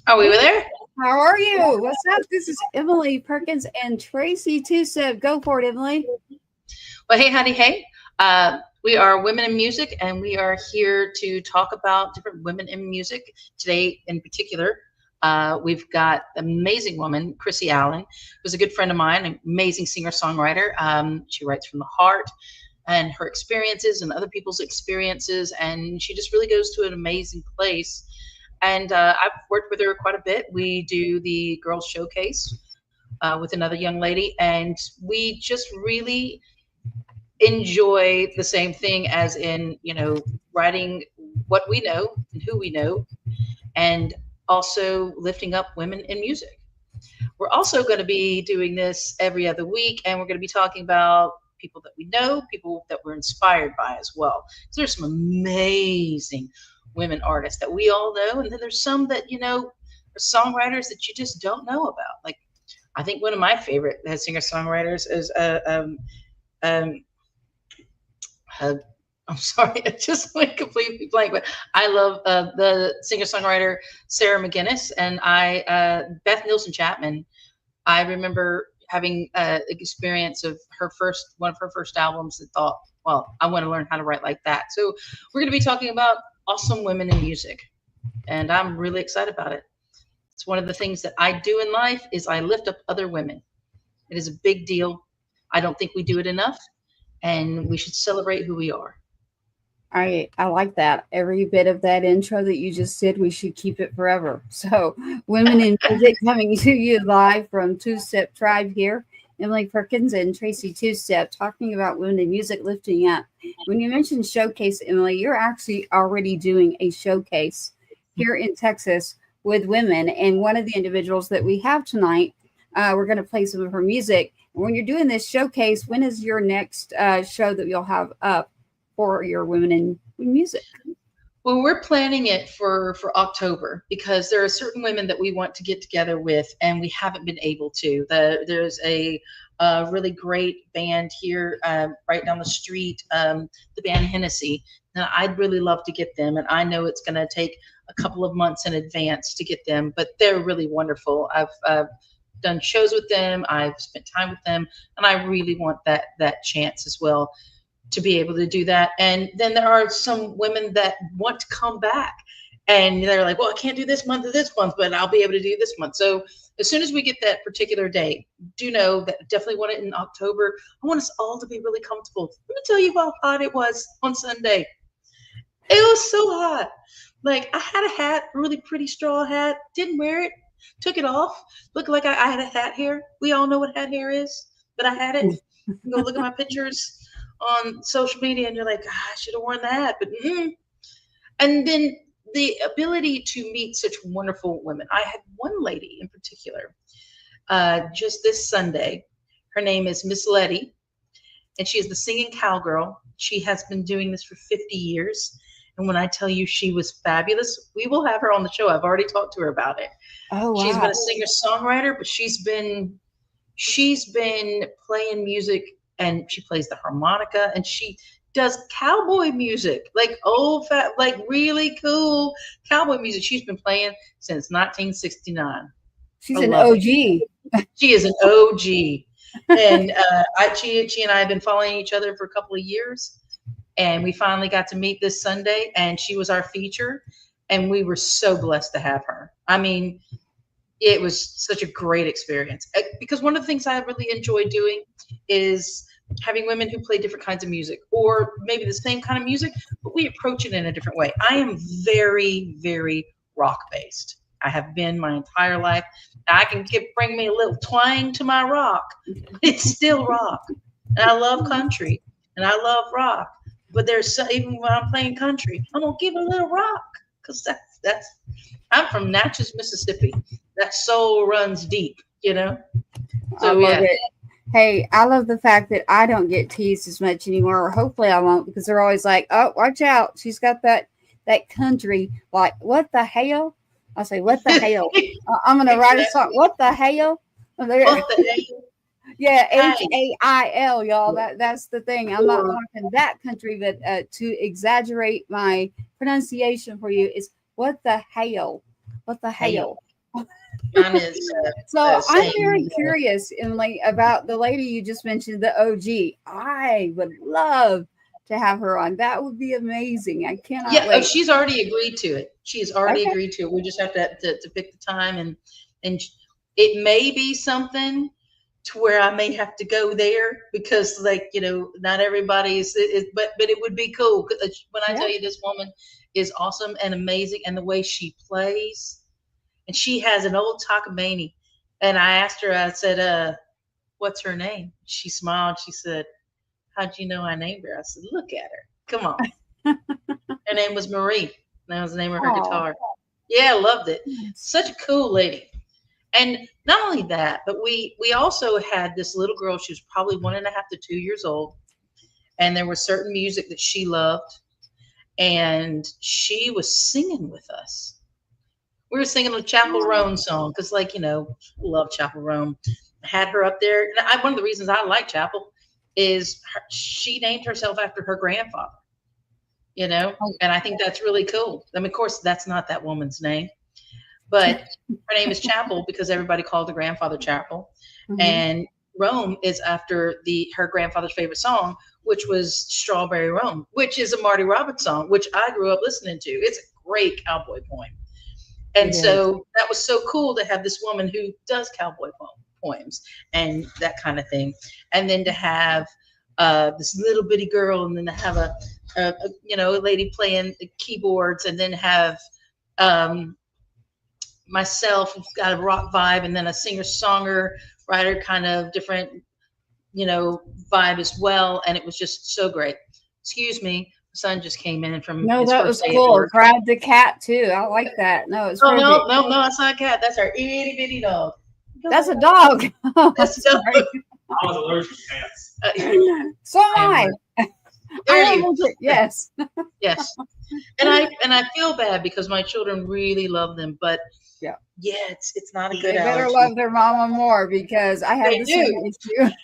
Are we Hey, there? how are you? What's up? This is Emily Perkins and Tracy Two-Step. Go for it, Emily. Well, hey, honey, hey. We are Women in Music, and we are here to talk about different women in music. Today, in particular, we've got an amazing woman, Chrissy Allen, who's a good friend of mine, an amazing singer-songwriter. She writes from the heart and her experiences and other people's experiences, and she just really goes to an amazing place. And I've worked with her quite a bit. We do the Girls Showcase with another young lady, and we just really enjoy the same thing as in, writing what we know and who we know, and also lifting up women in music. We're also going to be doing this every other week, and we're going to be talking about people that we know, people that we're inspired by as well. So there's some amazing women artists that we all know, and then there's some that, are songwriters that you just don't know about. Like, I think one of my favorite singer-songwriters is um, uh, I'm sorry, I just went completely blank. But I love the singer-songwriter Sarah McGinnis, and Beth Nielsen Chapman. I remember having experience of one of her first albums, and thought, well, I want to learn how to write like that. So we're going to be talking about awesome women in music, and I'm really excited about it. It's one of the things that I do in life is I lift up other women. It is a big deal. I don't think we do it enough, and we should celebrate who we are. I like that. Every bit of that intro that you just did, we should keep it forever. So, Women in Music coming to you live from Two Step Tribe here. Emily Perkins and Tracy Two Step talking about women in music lifting up. When you mentioned showcase, Emily, you're actually already doing a showcase here in Texas with women. And one of the individuals that we have tonight, we're going to play some of her music. When you're doing this showcase, when is your next show that you'll have up for your women in music? Well, we're planning it for October, because there are certain women that we want to get together with, and we haven't been able to. There's a really great band here right down the street, the band Hennessy, and I'd really love to get them. And I know it's going to take a couple of months in advance to get them, but they're really wonderful. I've done shows with them. I've spent time with them, and I really want that chance as well to be able to do that. And then there are some women that want to come back, and they're like, well, I can't do this month or this month, but I'll be able to do this month. So as soon as we get that particular date, do know that I definitely want it in October. I want us all to be really comfortable. Let me tell you how hot it was on Sunday. It was so hot. Like, I had a hat, a really pretty straw hat, didn't wear it, took it off, looked like I had a hat hair. We all know what hat hair is, but I had it. You can go look at my pictures on social media, and you're like, I should have worn that. But and then the ability to meet such wonderful women. I had one lady in particular just this Sunday. Her name is Miss Letty, and she is the singing cowgirl. She has been doing this for 50 years. And when I tell you she was fabulous, we will have her on the show. I've already talked to her about it. Oh, wow. She's been a singer-songwriter, but she's been playing music, and she plays the harmonica, and she does cowboy music, like like really cool cowboy music. She's been playing since 1969. She's I an love it. OG. She is an OG. And she and I have been following each other for a couple of years, and we finally got to meet this Sunday, and she was our feature, and we were so blessed to have her. I mean, it was such a great experience, because one of the things I really enjoy doing is having women who play different kinds of music, or maybe the same kind of music, but we approach it in a different way. I am very, very rock based. I have been my entire life. Now, I can bring me a little twang to my rock, but it's still rock. And I love country, and I love rock. But even when I'm playing country, I'm gonna give it a little rock, because that's I'm from Natchez, Mississippi. That soul runs deep, I So love yeah. it. Hey, I love the fact that I don't get teased as much anymore, or hopefully I won't, because they're always like, oh, watch out. She's got that country, like, what the hell? I say, what the hell? I'm going to write a song. What the hell? What the hell? Yeah, Hey. HAIL, y'all. That's the thing. I'm not talking that country, but to exaggerate my pronunciation for you is what the hell? What the hell? Mine is So I'm saying, very curious, Emily, about the lady you just mentioned, the OG. I would love to have her on. That would be amazing. I cannot yeah. Oh, wait. she's already agreed to it. She's already Okay. agreed to it. We just have to pick the time, and it may be something to where I may have to go there because, like, not everybody's. But it would be cool. 'Cause when I Yeah. tell you this woman is awesome and amazing, and the way she plays, and she has an old Takamine. And I asked her, I said, "What's her name?" She smiled. She said, "How'd you know I named her?" I said, "Look at her. Come on." Her name was Marie. That was the name of her Oh, guitar. Yeah, I loved it. yes. Such a cool lady. And not only that, but we also had this little girl. She was probably 1.5 to 2 years old, and there was certain music that she loved, and she was singing with us. We were singing a Chapel Oh, Roan song because, like, love Chapel Roan. I had her up there. And one of the reasons I like Chapel is she named herself after her grandfather, and I think that's really cool. I mean, of course, that's not that woman's name, but her name is Chapel because everybody called her grandfather Chapel. mhm. And Rome is after her grandfather's favorite song, which was Strawberry Rome, which is a Marty Roberts song, which I grew up listening to. It's a great cowboy poem. It And is. so that was so cool to have this woman who does cowboy poems and that kind of thing. And then to have this little bitty girl, and then to have a lady playing the keyboards, and then have um, myself who's got a rock vibe, and then a singer-songwriter kind of different, vibe as well. And it was just so great. Excuse me. Son just came in from No, his that first was day at cool. work. Grab the cat too. I like that. No, it's Oh, no, perfect. no, no, that's not a cat. That's our itty bitty dog. Go That's back a out there. dog. Oh, I'm That's dog. sorry. I was allergic to cats. So am I am I. I There am you. legit. Yes. Yes. And I feel bad because my children really love them, but Yeah. yeah, it's not a good They better allergy. love their mama more because I have They the do. same issue.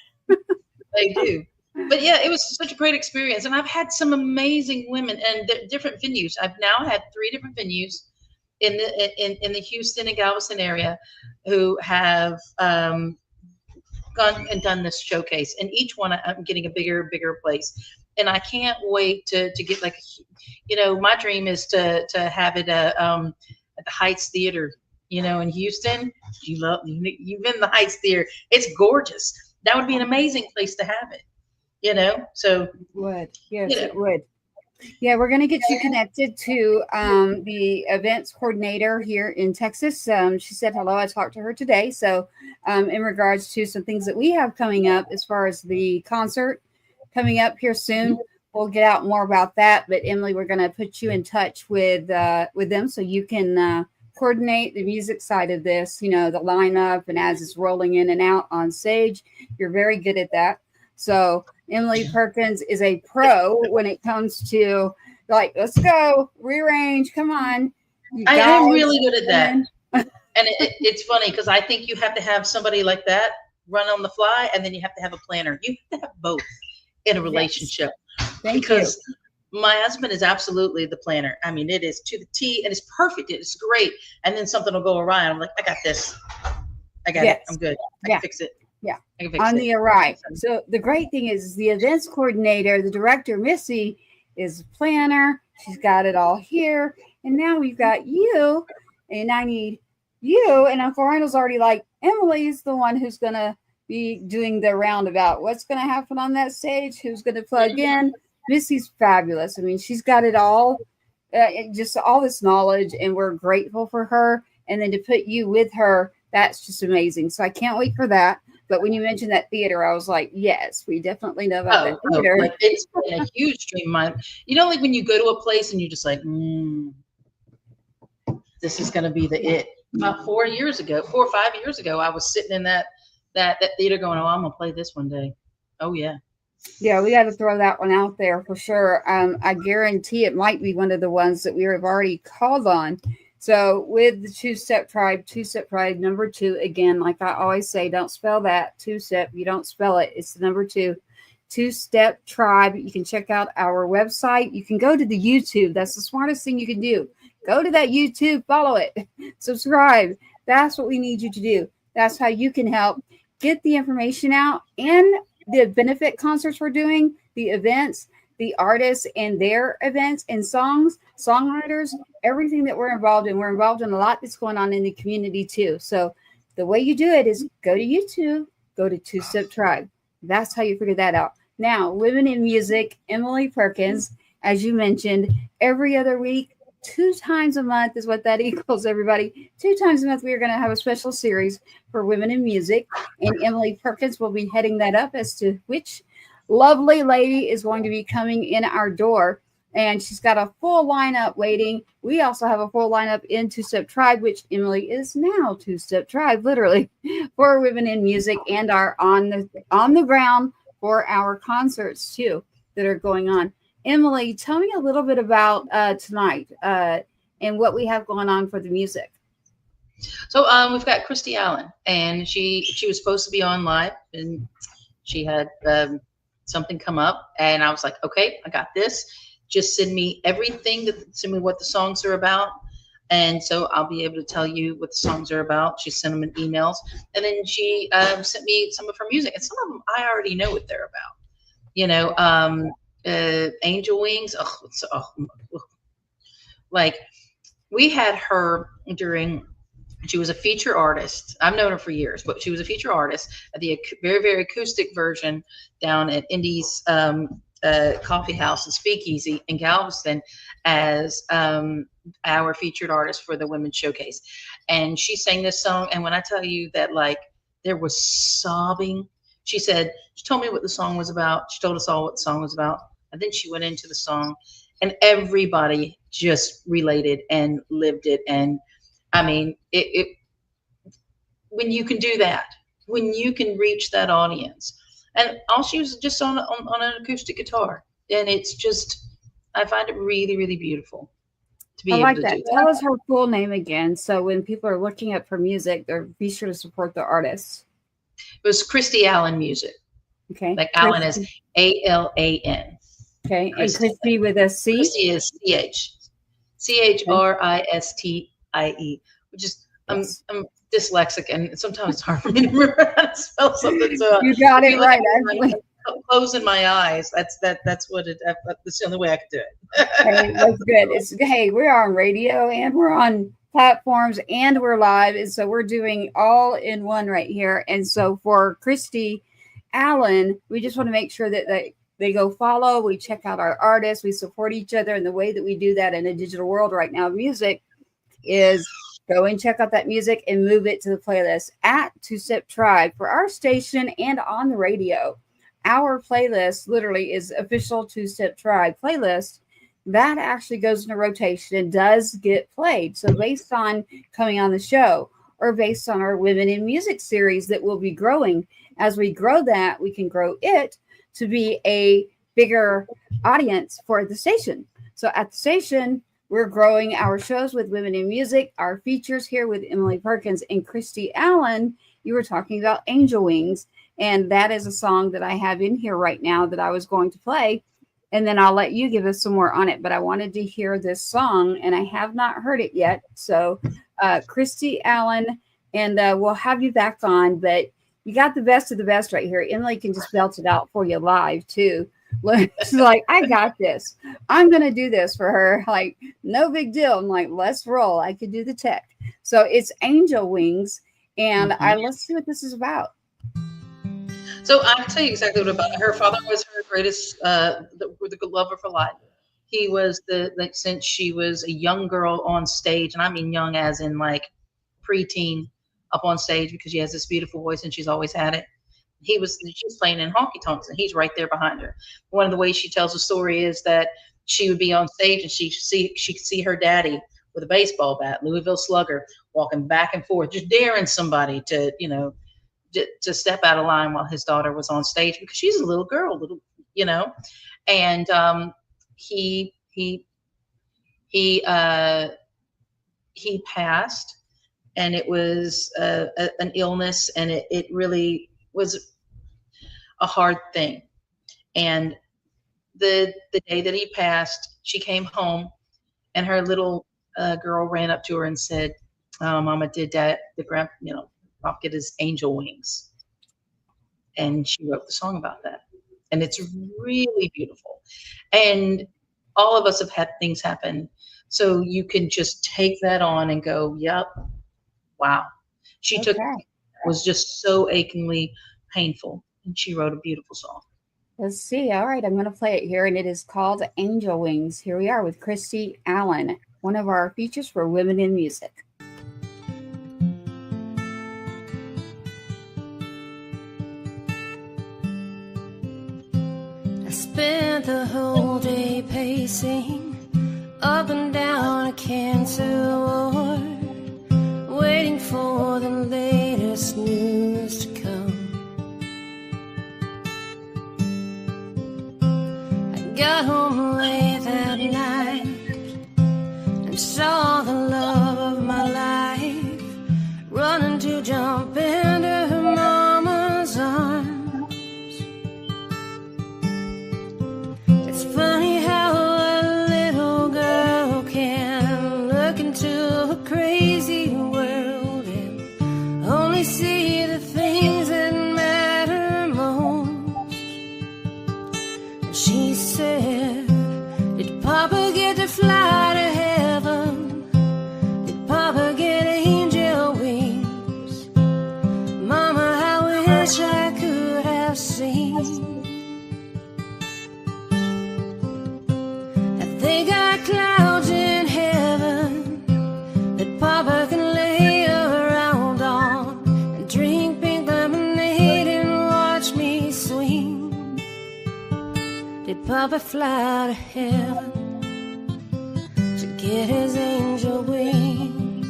They do. But yeah, it was such a great experience, and I've had some amazing women and different venues. I've now had 3 different venues in the Houston and Galveston area who have gone and done this showcase, and each one I'm getting a bigger place. And I can't wait to get, like, my dream is to have it at the Heights Theater, in Houston. You've been in the Heights Theater. It's gorgeous. That would be an amazing place to have it. So It would. you Yes, know, it would. Yeah, we're going to get you connected to the events coordinator here in Texas. She said hello. I talked to her today. So, in regards to some things that we have coming up as far as the concert coming up here soon, we'll get out more about that. But Emily, we're going to put you in touch with them so you can coordinate the music side of this. The lineup and as it's rolling in and out on stage. You're very good at that. So Emily Perkins is a pro when it comes to, like, let's go, rearrange, come on, you I guys, am really good at that. women. And it's funny because I think you have to have somebody like that run on the fly, and then you have to have a planner. You have to have both in a Yes, relationship thank you. because my husband is absolutely the planner. I mean, it is to the T, and it's perfect. It's great. And then something will go awry. I'm like, I got this. I got it. I'm Yes, good. I can yeah, fix it. yeah, I can fix on it. the arrive. So the great thing is the events coordinator, the director, Missy, is a planner. She's got it all here. And now we've got you, and I need you. And Uncle Randall's already like, Emily's the one who's going to be doing the roundabout. What's going to happen on that stage? Who's going to plug in? Missy's fabulous. I mean, she's got it all, just all this knowledge, and we're grateful for her. And then to put you with her, that's just amazing. So I can't wait for that. But when you mentioned that theater, I was like, yes, we definitely know about that theater. Like, it's been a huge dream of mine. Like when you go to a place and you're just like, this is going to be the it. About 4 or 5 years ago, I was sitting in that theater going, oh, I'm going to play this one day. Oh, yeah. Yeah, we got to throw that one out there for sure. I guarantee it might be one of the ones that we have already called on. So with the two-step tribe number 2, again, like I always say, don't spell that two-step. You don't spell it. It's the number 2. Two-step tribe. You can check out our website. You can go to the YouTube. That's the smartest thing you can do. Go to that YouTube, follow it, subscribe. That's what we need you to do. That's how you can help get the information out and the benefit concerts we're doing, the events, the artists and their events and songs, songwriters, everything that we're involved in. We're involved in a lot that's going on in the community too. So the way you do it is go to YouTube, go to Two Step Tribe. That's how you figure that out. Now, Women in Music, Emily Perkins, as you mentioned, every other week, 2 times a month is what that equals, everybody. 2 times a month, we are going to have a special series for Women in Music. And Emily Perkins will be heading that up as to which lovely lady is going to be coming in our door. And she's got a full lineup waiting. We also have a full lineup in Two Step Tribe, which Emily is now Two Step Tribe, literally, for Women in Music and our on the ground for our concerts too that are going on. Emily, tell me a little bit about tonight and what we have going on for the music. So we've got Christy Allen, and she was supposed to be on live, and she had something come up, and I was like, okay, I got this. Just send me everything, send me what the songs are about, and so I'll be able to tell you what the songs are about. She sent them in emails, and then she sent me some of her music, and some of them I already know what they're about. You know, Angel Wings. Like we had her during. She was a feature artist. I've known her for years, but she was a feature artist at the very, very acoustic version down at Indy's Coffee House and Speakeasy in Galveston as our featured artist for the Women's Showcase. And she sang this song. And when I tell you that, like, there was sobbing, she told me what the song was about. She told us all what the song was about. And then she went into the song, and everybody just related and lived it. And I mean, it when you can do that, when you can reach that audience, and all she was just on an acoustic guitar, and it's just, I find it really, really beautiful to be able to do that. Tell us her full name again, so when people are looking up for music, they're be sure to support the artist. It was Christy Allen Music. Okay, like Allen is ALAN. Okay, and Christy with a C. Christy is CHRISTIE, which is I'm dyslexic, and sometimes it's hard for me to remember how to spell something. So you got it right. Closing my eyes. That's what it. That's the only way I could do it. Hey, that's good. Hey, we're on radio and we're on platforms and we're live, and so we're doing all in one right here. And so for Christy Allen, we just want to make sure that they go follow. We check out our artists. We support each other, and the way that we do that in a digital world right now, music, is go and check out that music and move it to the playlist at Two Step Tribe for our station and on the radio. Our playlist literally is official Two Step Tribe playlist that actually goes in a rotation and does get played. So based on coming on the show or based on our Women in Music series that will be growing, as we grow that, we can grow it to be a bigger audience for the station. So at the station, we're growing our shows with Women in Music, our features here with Emily Perkins and Christy Allen. You were talking about Angel Wings, and that is a song that I have in here right now that I was going to play, and then I'll let you give us some more on it. But I wanted to hear this song, and I have not heard it yet. So Christy Allen, and we'll have you back on, but you got the best of the best right here. Emily can just belt it out for you live too. She's like, I got this. I'm going to do this for her. Like, no big deal. I'm like, let's roll. I could do the tech. So it's Angel Wings. And let's see what this is about. So I'll tell you exactly what about her. Her father was her greatest, the lover for life. He was since she was a young girl on stage, and I mean young as in like preteen, up on stage, because she has this beautiful voice and she's always had it. She's playing in honky tonks, and he's right there behind her. One of the ways she tells the story is that she would be on stage and she could see her daddy with a baseball bat, Louisville Slugger, walking back and forth, just daring somebody to, to step out of line while his daughter was on stage, because she's a little girl, and he passed, and it was an illness, and it really was a hard thing. And the day that he passed, she came home, and her little girl ran up to her and said, Mama did that. Pop get his angel wings, and she wrote the song about that, and it's really beautiful. And all of us have had things happen, so you can just take that on and go, "Yep, wow." She took Okay. was just so achingly painful, and she wrote a beautiful song. Let's see. All right, I'm going to play it here, and it is called Angel Wings. Here we are with Christy Allen, one of our features for Women in Music. I spent the whole day pacing up and down a cancer ward, waiting for the latest news to come. I got home late that night and saw the love of my life running to jump into her mama's arms. It's funny how a little girl can look into a crazy world and only see the things that matter most. And she said, did Papa get to fly to heaven? Did Papa get angel wings? Mama, I wish I could have seen. They got clouds in heaven that Papa can lay around on and drink pink lemonade and watch me swing. Did Papa fly to heaven to get his angel wings?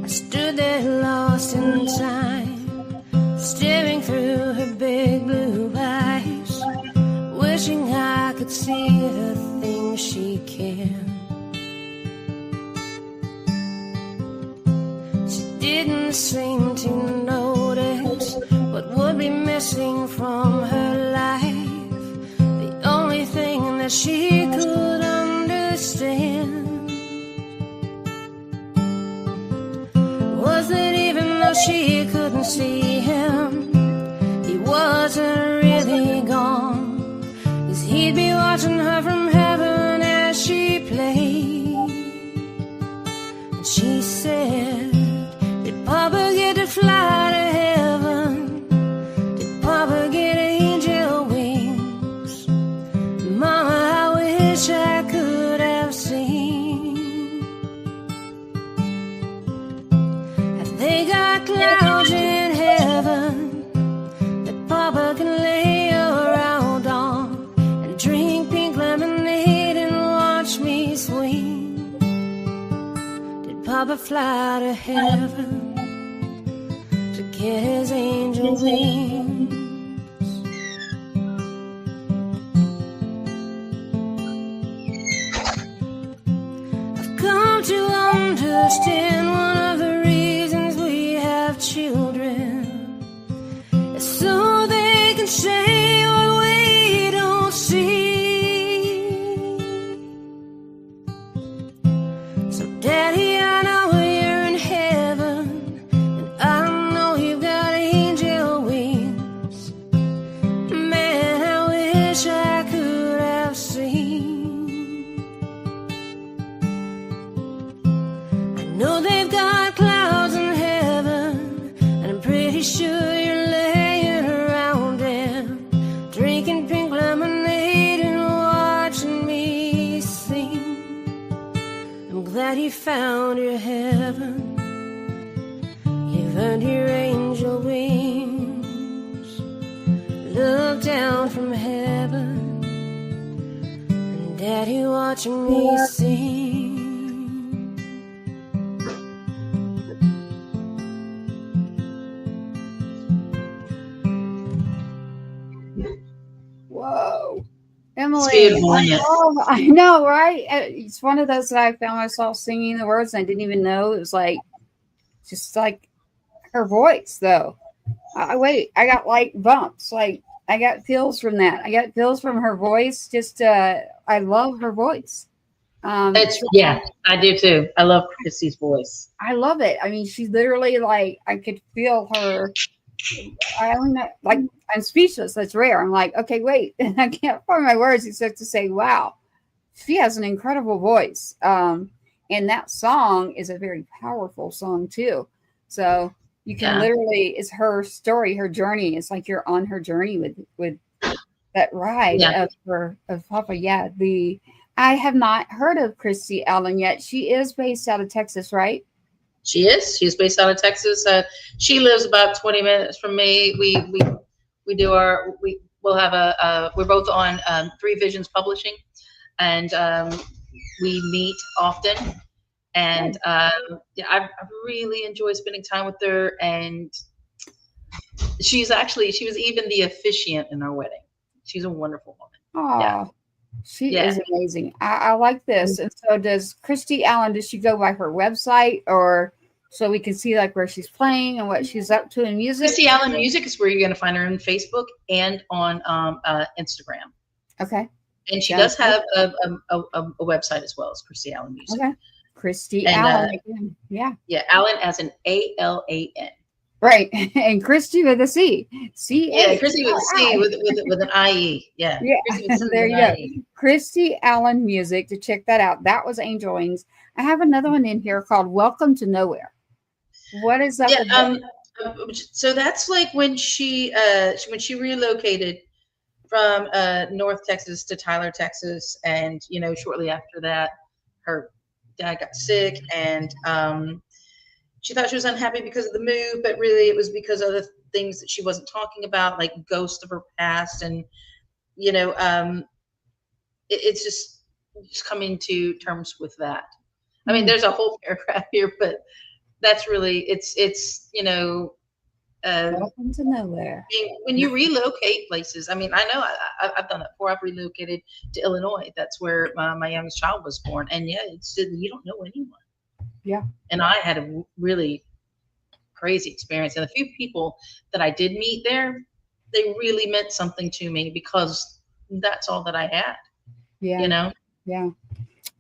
I stood there lost in time, staring through her big blue eyes, wishing I could see the things she can. She didn't seem to notice what would be missing from her life. The only thing that she could understand was that even though she couldn't see him, he wasn't really gone, 'cause he'd be watching her from heaven as she played. And she said, did Papa get to fly to heaven? Did Papa get angel wings? Mama, I wish I could have seen. They got clouds in heaven that Papa can lay around on and drink pink lemonade and watch me swing. Did Papa fly to heaven to get his angel wings? I've come to understand one of the reasons we have children is so they can say what we don't see. So Daddy, I know you're in heaven, and I know you've got angel wings. Man, I wish I could have seen. I know they've got clouds in heaven, and I'm pretty sure you're laying around them, drinking pink lemonade and watching me sing. I'm glad you found your heaven. You've earned your angel wings. Look down from heaven, and Daddy watching me sing. Whoa. Emily, It's beautiful, isn't it? oh, I know, right? It's one of those that I found myself singing the words and I didn't even know. It was like, just like her voice, though. I got like bumps. Like, I got feels from that. I got feels from her voice. Just I love her voice. Yeah, I do too. I love Chrissy's voice. I love it. I mean, she literally like I could feel her. I don't know, like I'm speechless. That's rare. I'm like, okay, wait, I can't find my words except to say, wow, she has an incredible voice. And that song is a very powerful song too. So you can literally, it's her story, her journey. It's like you're on her journey with that ride of Papa. Yeah, I have not heard of Christy Allen yet. She is based out of Texas, right? She is. She's based out of Texas. She lives about 20 minutes from me. We do we'll have we're both on Three Visions Publishing, and we meet often. And yeah, I really enjoy spending time with her. And she was even the officiant in our wedding. She's a wonderful woman. Oh, yeah. She is amazing. I like this. And so does Christy Allen, does she go by her website or so we can see like where she's playing and what she's up to in music? Christy Allen Music is where you're going to find her on Facebook and on Instagram. Okay. And she does have a website as well as Christy Allen Music. Okay. Christy Allen. Yeah. Yeah. Allen as an ALAN. Right. And Christy with a C. Yeah, Christy with a C with an IE. Yeah. Yeah. There you go. Christy Allen Music, to check that out. That was Angel Wings. I have another one in here called Welcome to Nowhere. What is that? Yeah. So that's like when she relocated from North Texas to Tyler, Texas, and shortly after that, her dad got sick, and she thought she was unhappy because of the move, but really it was because of the things that she wasn't talking about, like ghosts of her past, and it's just coming to terms with that. I mean, there's a whole paragraph here, but that's really it's Welcome to Nowhere. When you relocate places, I mean, I know I've done that before. I've relocated to Illinois. That's where my youngest child was born, and yeah, you don't know anyone. Yeah. And I had a really crazy experience, and a few people that I did meet there, they really meant something to me because that's all that I had. Yeah. Yeah.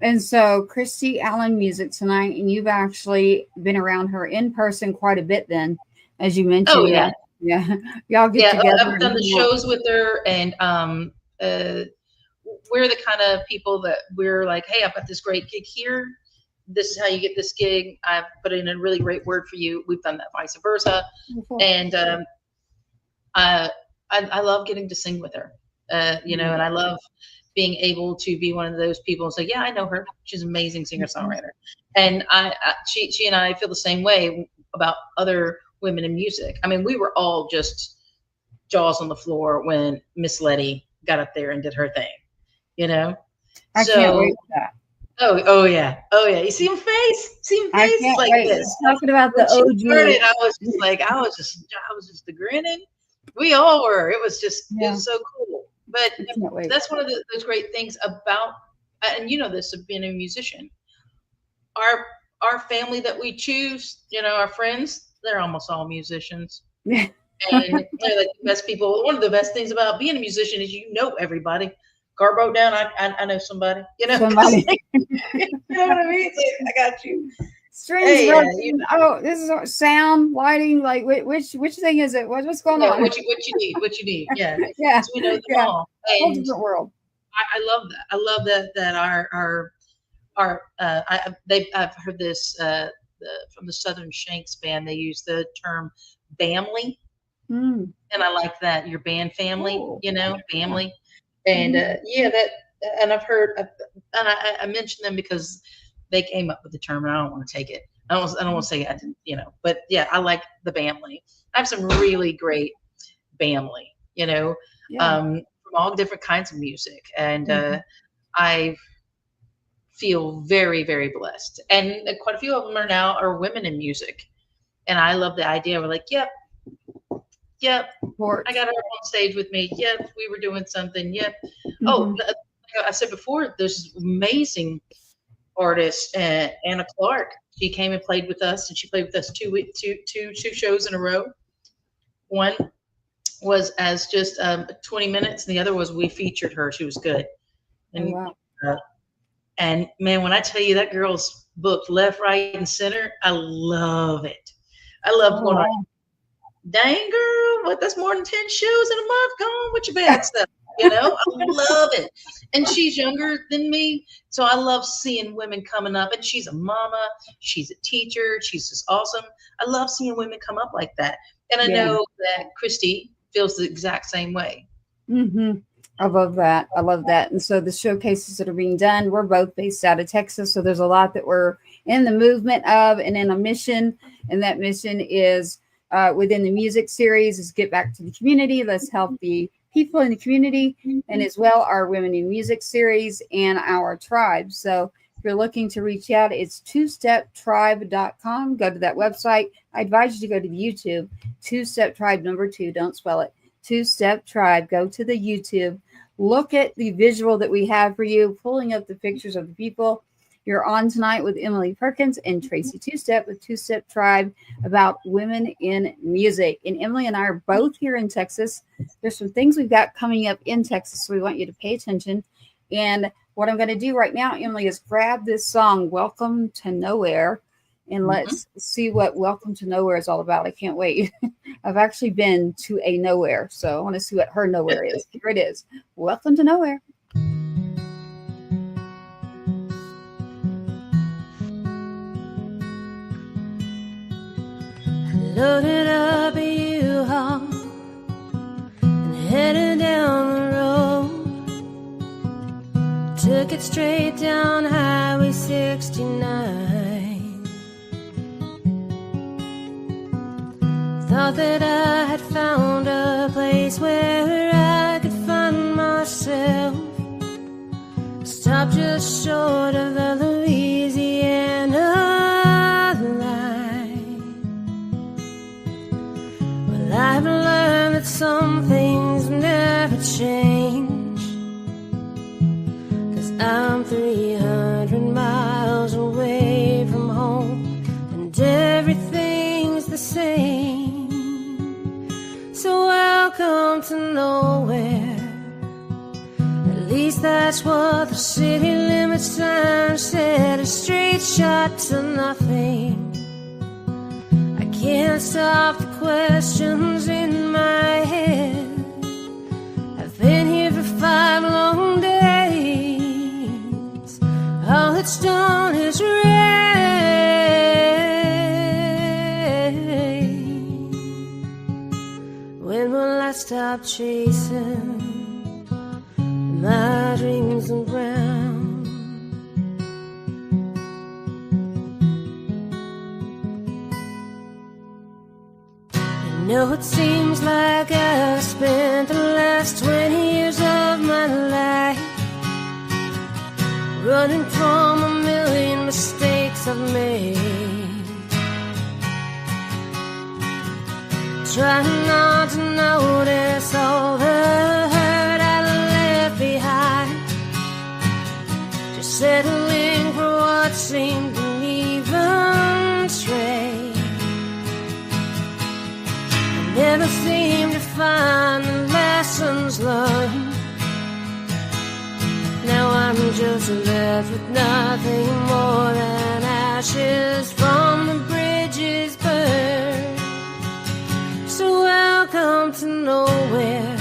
And so Christy Allen Music tonight, and you've actually been around her in person quite a bit then, as you mentioned. Oh, yeah. Yeah. Y'all get together. I've done the shows with her, and we're the kind of people that we're like, hey, I've got this great gig here. This is how you get this gig. I've put in a really great word for you. We've done that vice versa. And I love getting to sing with her, and I love being able to be one of those people and say, yeah, I know her. She's an amazing singer-songwriter. And she and I feel the same way about other women in music. I mean, we were all just jaws on the floor when Miss Letty got up there and did her thing, I can't wait for that. Oh yeah. You see him face? It's like wait. this. Talking about when the OG. Started, I was just grinning. We all were. It was just it was so cool. But that's one of those great things about, and this of being a musician. Our family that we choose, our friends, they're almost all musicians. And they're like the best people. One of the best things about being a musician is everybody. Car broke down, I know somebody. Somebody. You know what I mean? I got you. Strings. This is sound, lighting. Like which thing is it? What's going on? What you need? Yeah. Yeah. We know them all. Whole different world. I love that. I love that I've heard this from the Southern Shanks band. They use the term "family," and I like that. Your band family, family, and and I've heard, and I mentioned them because they came up with the term, and I don't want to take it. I don't want to say I didn't, but yeah, I like the family. I have some really great family, from all different kinds of music, and I feel very, very blessed. And quite a few of them are women in music, and I love the idea. We're like, yep, I got her on stage with me. Yep, we were doing something. Yep. Oh, I said before, there's amazing artist Anna Clark. She came and played with us, and she played with us two shows in a row. One was as just 20 minutes, and the other was we featured her. She was good. And, wow. and man, when I tell you that girl's booked left, right, and center, I love it. I love going, wow. dang girl, what? That's more than 10 shows in a month. Come on with your bad stuff. I love it. And she's younger than me, so I love seeing women coming up. And she's a mama, she's a teacher, she's just awesome. I love seeing women come up like that. And I know that Christy feels the exact same way. Mm-hmm. I love that. I love that. And so the showcases that are being done, we're both based out of Texas. So there's a lot that we're in the movement of and in a mission. And that mission is within the music series is get back to the community. Let's help the people in the community, and as well our Women in Music series and our tribe. So if you're looking to reach out, it's twosteptribe.com. Go to that website. I advise you to go to the YouTube, Two-Step Tribe, number 2, don't spell it, Two-Step Tribe. Go to the YouTube. Look at the visual that we have for you, pulling up the pictures of the people. You're on tonight with Emily Perkins and Tracy Two-Step with Two-Step Tribe about women in music. And Emily and I are both here in Texas. There's some things we've got coming up in Texas, so we want you to pay attention. And what I'm going to do right now, Emily, is grab this song, Welcome to Nowhere, and let's see what Welcome to Nowhere is all about. I can't wait. I've actually been to a nowhere, so I want to see what her nowhere is. Here it is. Welcome to Nowhere. Loaded up a U-Haul and headed down the road. Took it straight down Highway 69. Thought that I had found a place where I could find myself. Stopped just short of the Louisiana. I've learned that some things never change, 'cause I'm 300 miles away from home and everything's the same. So welcome to nowhere. At least that's what the city limit sign said. A straight shot to nothing. Can't stop the questions in my head. I've been here for 5 long days. All it's done is rain. When will I stop chasing my dreams around? No, it seems like I've spent the last 20 years of my life running from a million mistakes I've made, trying not to notice all the hurt I left behind, just settling for what seemed an even trade. Never seem to find the lessons learned. Now I'm just left with nothing more than ashes from the bridges burned. So welcome to nowhere.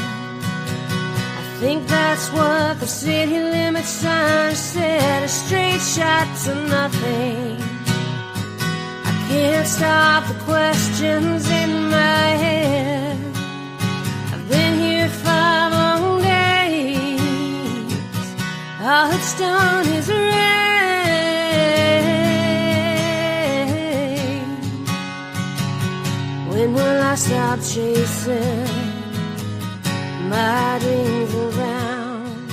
I think that's what the city limit sign said. A straight shot to nothing. Can't stop the questions in my head. I've been here 5 long days. All it's done is rain. When will I stop chasing my dreams around?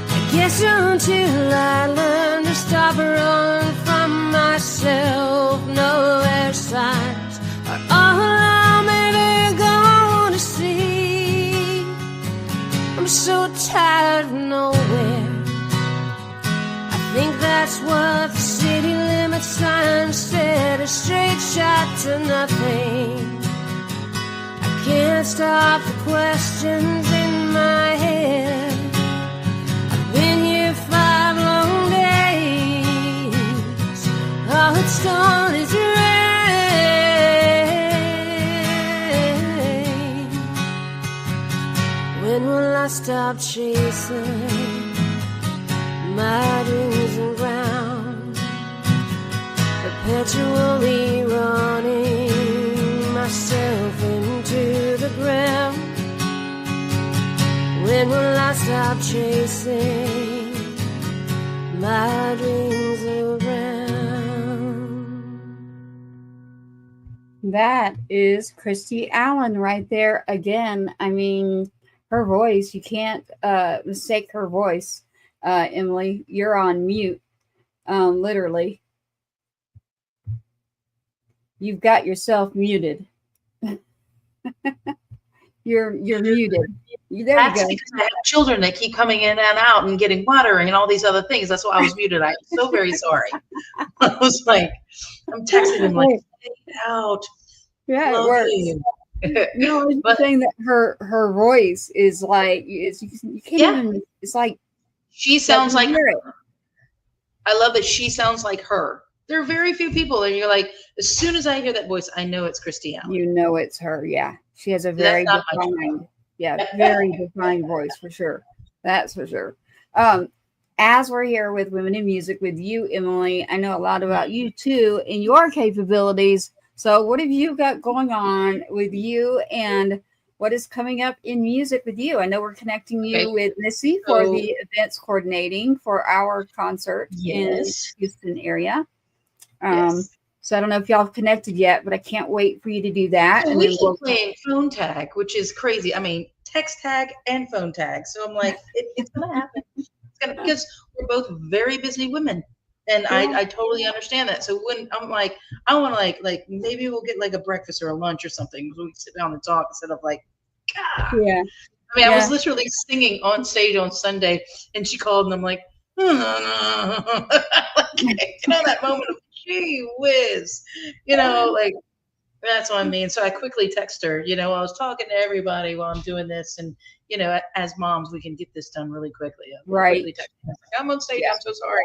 I guess until I learn to stop running from myself, nowhere signs are all I'm ever gonna see. I'm so tired of nowhere. I think that's what the city limit sign said a straight shot to nothing. I can't stop the questions in my head. I've been here 5 long days. All it's done is rain. When will I stop chasing my dreams and ground, perpetually running myself into the ground? When will I stop chasing my dreams around? That is Christy Allen right there again. I mean, her voice, you can't mistake her voice. Emily, you're on mute. Literally. You've got yourself muted. You're muted. There That's you go. because I have children that keep coming in and out and getting watering and all these other things. That's why I was muted. I'm so very sorry. I was like, I'm texting him like, get out. Yeah, Love it works. you. No, I was But- saying that her voice is like you can't even. It's like She sounds like hear it. I love that she sounds like her. There are very few people, and you're like, as soon as I hear that voice, I know it's Christy Allen. You know it's her. Yeah, she has a That's very not my defined, very defined voice for sure. That's for sure. As we're here with Women in Music with you, Emily, I know a lot about you too and your capabilities. So, what have you got going on with you, and what is coming up in music with you? I know we're connecting you with Missy for the events coordinating for our concert in Houston area. So I don't know if y'all have connected yet, but I can't wait for you to do that. So and we then keep playing phone tag, which is crazy. I mean, text tag and phone tag. So I'm like, it's going to happen. It's gonna, because we're both very busy women. And I totally understand that. So when I'm like, I want to like maybe we'll get like a breakfast or a lunch or something. So we can sit down and talk instead of like, God. Yeah. I mean, I was literally singing on stage on Sunday, and she called, and I'm like, you know, that moment of gee whiz, like that's what I mean. So I quickly text her, I was talking to everybody while I'm doing this, and as moms, we can get this done really quickly. Right. Quickly text her. I'm on stage. I'm so sorry.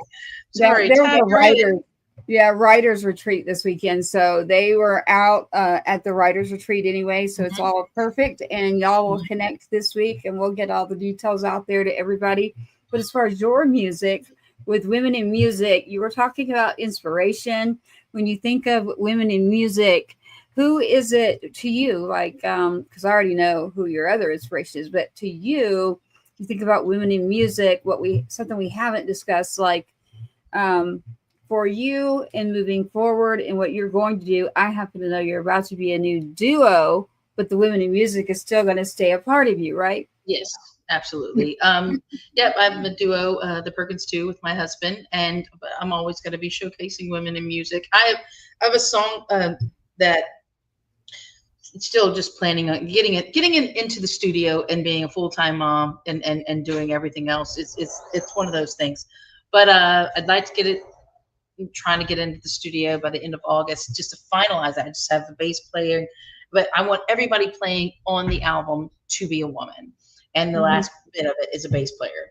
There's a writer. Yeah, writers retreat this weekend. So they were out at the writers retreat anyway. So it's all perfect. And y'all will connect this week and we'll get all the details out there to everybody. But as far as your music, with Women in Music, you were talking about inspiration. When you think of women in music, who is it to you? Like, because I already know who your other inspiration is, but to you, you think about women in music, something we haven't discussed, like, for you and moving forward and what you're going to do. I happen to know you're about to be a new duo, but the Women in Music is still going to stay a part of you, right? Yes, absolutely. Yep, I'm a duo, the Perkins 2 with my husband, and I'm always going to be showcasing women in music. I have a song that still just planning on getting it into the studio and being a full-time mom and doing everything else. It's one of those things, but I'd like to get it. I'm trying to get into the studio by the end of August just to finalize that. I just have the bass player, but I want everybody playing on the album to be a woman. And the last bit of it is a bass player.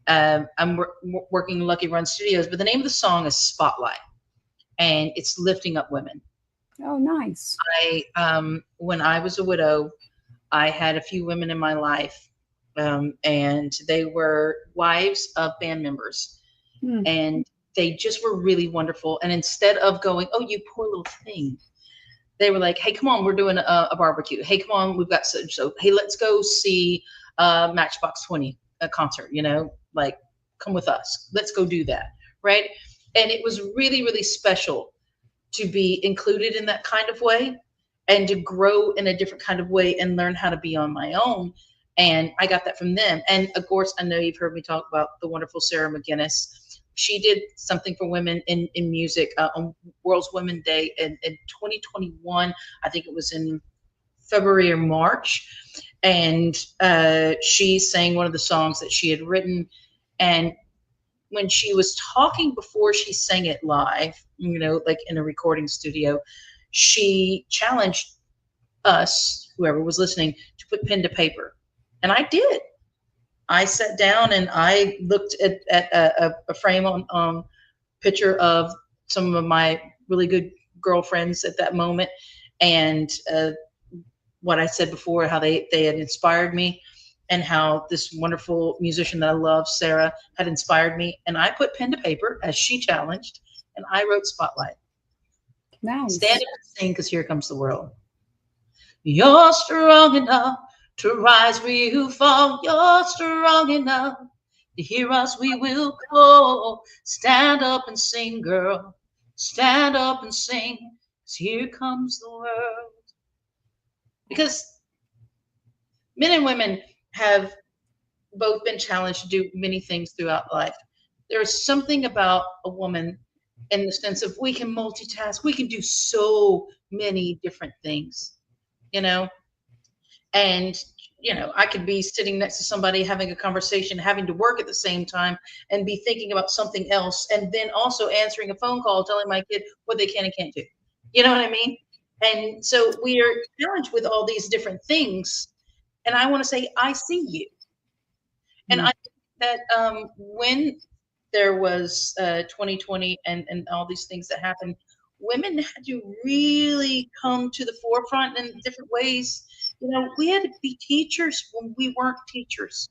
I'm working Lucky Run Studios, but the name of the song is Spotlight, and it's lifting up women. Oh, nice. When I was a widow, I had a few women in my life, and they were wives of band members. And they just were really wonderful. And instead of going, oh, you poor little thing, they were like, hey, come on, we're doing a barbecue. Hey, come on, we've got so hey, let's go see Matchbox 20, a concert, like, come with us. Let's go do that, right? And it was really, really special to be included in that kind of way and to grow in a different kind of way and learn how to be on my own. And I got that from them. And of course, I know you've heard me talk about the wonderful Sarah McGinnis. She did something for women in music on World's Women's Day in 2021. I think it was in February or March. And she sang one of the songs that she had written. And when she was talking before she sang it live, like in a recording studio, she challenged us, whoever was listening, to put pen to paper. And I did. I sat down and I looked at a frame on picture of some of my really good girlfriends at that moment, and what I said before, how they had inspired me, and how this wonderful musician that I love, Sarah, had inspired me. And I put pen to paper as she challenged, and I wrote Spotlight. Nice. Stand up and sing, because here comes the world. You're strong enough to rise where you fall. You're strong enough to hear us, we will call. Stand up and sing, girl. Stand up and sing, 'cause here comes the world. Because men and women have both been challenged to do many things throughout life. There's something about a woman in the sense of we can multitask. We can do so many different things, and I could be sitting next to somebody having a conversation, having to work at the same time, and be thinking about something else, and then also answering a phone call telling my kid what they can and can't do. You know what I mean? And so we are challenged with all these different things. And I want to say, I see you. And I think that when there was 2020 and all these things that happened, women had to really come to the forefront in different ways. We had to be teachers when we weren't teachers.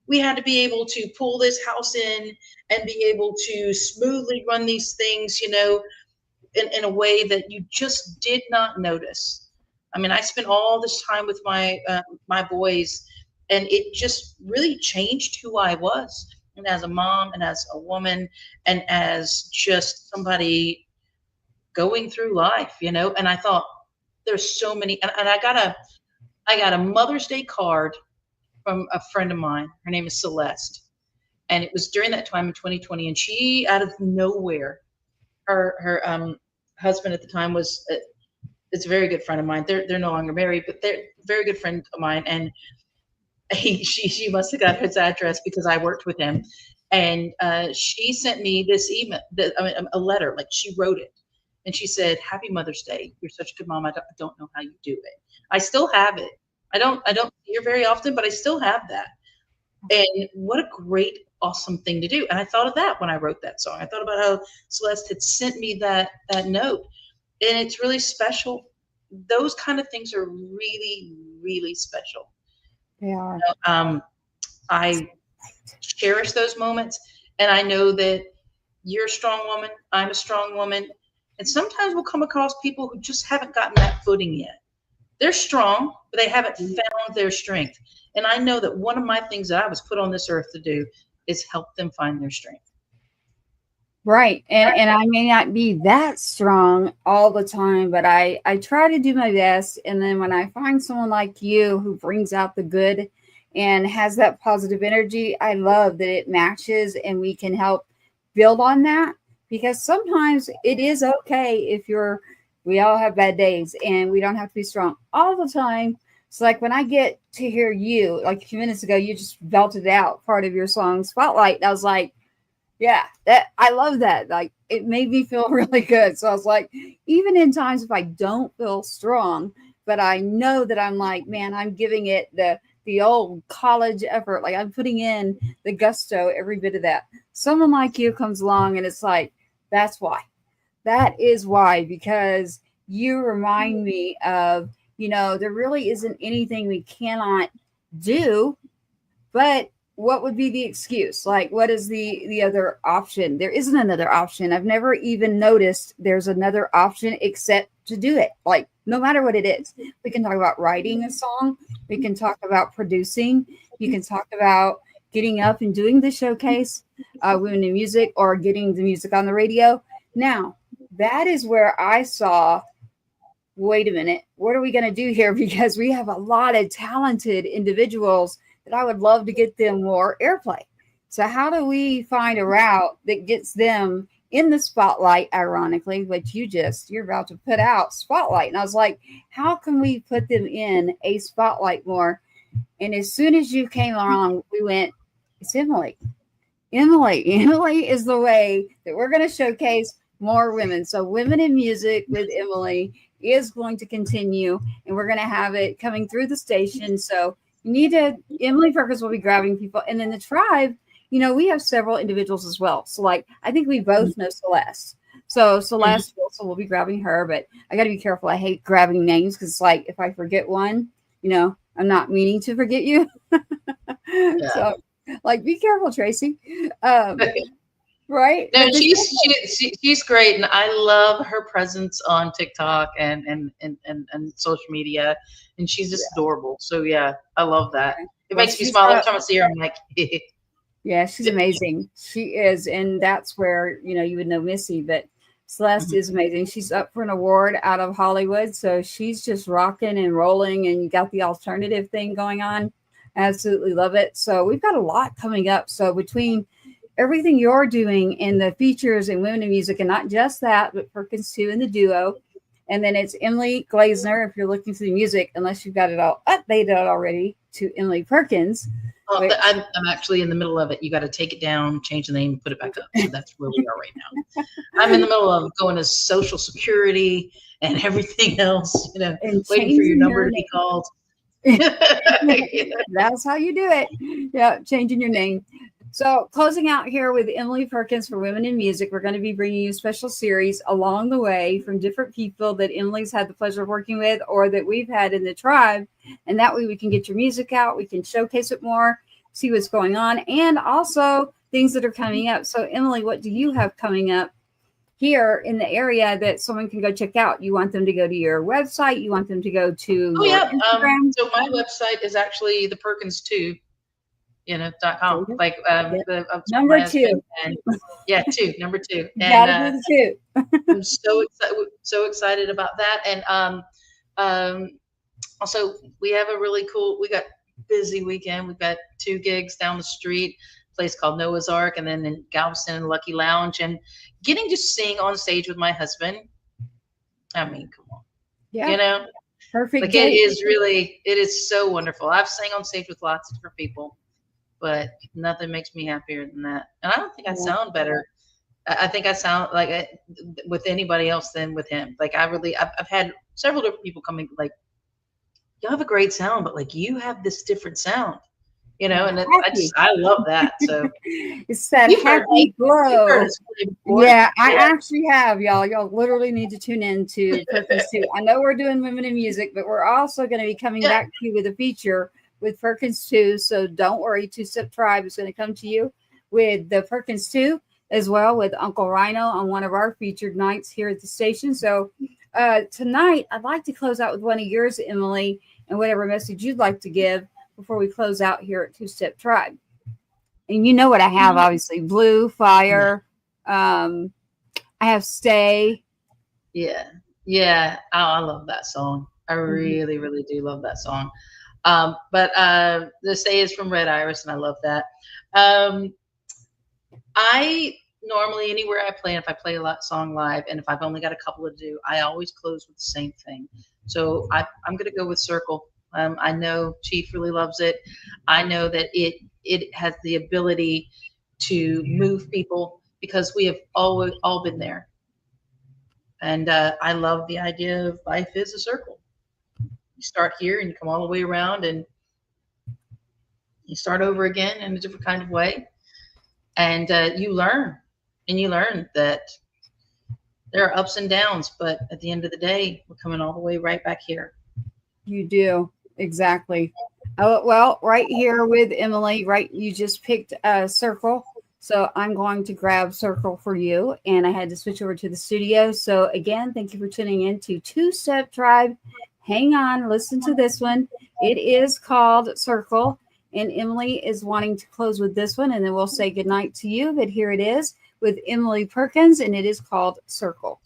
We had to be able to pull this house in and be able to smoothly run these things, in a way that you just did not notice. I mean, I spent all this time with my boys, and it just really changed who I was, and as a mom, and as a woman, and as just somebody going through life, And I thought, there's so many, and I got a Mother's Day card from a friend of mine. Her name is Celeste, and it was during that time in 2020, and she, out of nowhere, her husband at the time was it's a very good friend of mine. They're no longer married, but they're a very good friend of mine. And she must have got his address because I worked with him. And she sent me this email, a letter, like she wrote it. And she said, "Happy Mother's Day. You're such a good mom. I don't know how you do it." I still have it. I don't see her very often, but I still have that. And what a great, awesome thing to do. And I thought of that when I wrote that song. I thought about how Celeste had sent me that note. And it's really special. Those kind of things are really, really special. They are. I cherish those moments. And I know that you're a strong woman. I'm a strong woman. And sometimes we'll come across people who just haven't gotten that footing yet. They're strong, but they haven't found their strength. And I know that one of my things that I was put on this earth to do is help them find their strength. Right. And I may not be that strong all the time, but I try to do my best. And then when I find someone like you who brings out the good and has that positive energy, I love that it matches and we can help build on that, because sometimes it is okay if we all have bad days and we don't have to be strong all the time. It's like when I get to hear you, like a few minutes ago, you just belted out part of your song Spotlight. And I was like, yeah, I love that. Like, it made me feel really good. So I was like, even in times if I don't feel strong, but I know that I'm like, man, I'm giving it the old college effort. Like, I'm putting in the gusto, every bit of that. Someone like you comes along and it's like, that's why. That is why, because you remind me of, there really isn't anything we cannot do, but what would be the excuse? Like, what is the other option? There isn't another option. I've never even noticed there's another option except to do it. Like, no matter what it is, we can talk about writing a song. We can talk about producing. You can talk about getting up and doing the showcase, Women in Music, or getting the music on the radio. Now, that is where I saw, wait a minute, what are we going to do here? Because we have a lot of talented individuals that I would love to get them more airplay. So how do we find a route that gets them in the spotlight, ironically, which you're about to put out Spotlight. And I was like, how can we put them in a spotlight more? And as soon as you came along, we went, it's Emily. Emily is the way that we're going to showcase more women. So Women in Music with Emily is going to continue, and we're going to have it coming through the station. So you need to, Emily Perkins will be grabbing people. And then the tribe, we have several individuals as well. So like, I think we both know Celeste. So Celeste also will be grabbing her, but I got to be careful. I hate grabbing names because like if I forget one, I'm not meaning to forget you. Yeah. So like, be careful, Tracy. Right? No, she's great, and I love her presence on TikTok and social media, and she's just adorable. So yeah, I love that. It makes me smile every time I see her. I'm like, yeah, she's amazing. She is, and that's where you would know Missy, but Celeste is amazing. She's up for an award out of Hollywood, so she's just rocking and rolling, and you got the alternative thing going on. Absolutely love it. So we've got a lot coming up. So between everything you're doing and the features and Women in Music, and not just that, but Perkins too, and the duo. And then it's Emily Glazner, if you're looking for the music, unless you've got it all updated already to Emily Perkins. Oh, I'm actually in the middle of it. You got to take it down, change the name, put it back up. So that's where we are right now. I'm in the middle of going to Social Security and everything else, and waiting for your number to be called. That's how you do it. Yeah, changing your name. So closing out here with Emily Perkins for Women in Music, we're going to be bringing you a special series along the way from different people that Emily's had the pleasure of working with or that we've had in the tribe. And that way we can get your music out. We can showcase it more, see what's going on, and also things that are coming up. So Emily, what do you have coming up here in the area that someone can go check out? You want them to go to your website? You want them to go to Instagram? So my website is actually the Perkins 2. .com. Like number 2. And, yeah, 2, number 2. And do the 2. I'm so excited about that. And also we have we got busy weekend. We've got 2 gigs down the street, a place called Noah's Ark, and then in Galveston and Lucky Lounge, and getting to sing on stage with my husband. I mean, come on. Yeah. Perfect. Like it is so wonderful. I've sang on stage with lots of different people, but nothing makes me happier than that. And I don't think I sound better. I think I sound like with anybody else than with him. Like I've had several different people coming like, you have a great sound, but like you have this different sound, and I love that. So it's that happy glow. Yeah, I actually have, y'all. Y'all literally need to tune in to Perkins too. I know we're doing Women in Music, but we're also going to be coming back to you with a feature with Perkins 2. So don't worry, 2-Step Tribe is going to come to you with the Perkins 2 as well with Uncle Rhino on one of our featured nights here at the station. So tonight, I'd like to close out with one of yours, Emily, and whatever message you'd like to give before we close out here at 2-Step Tribe. And you know what I have, obviously. Blue, Fire. I have Stay. Yeah. Oh, I love that song. I really, really do love that song. But the Stay is from Red Iris, and I love that. I normally, anywhere I play, if I play a song live, and if I've only got a couple to do, I always close with the same thing. So I'm going to go with Circle. I know Chief really loves it. I know that it has the ability to move people because we have all been there. And I love the idea of life is a circle. You start here and you come all the way around and you start over again in a different kind of way. And you learn that there are ups and downs, but at the end of the day, we're coming all the way right back here. You do. Exactly. Oh, well, right here with Emily, right? You just picked a Circle. So I'm going to grab Circle for you. And I had to switch over to the studio. So again, thank you for tuning in to 2-Step Tribe. Hang on, listen to this one. It is called Circle. And Emily is wanting to close with this one. And then we'll say goodnight to you. But here it is with Emily Perkins. And it is called Circle.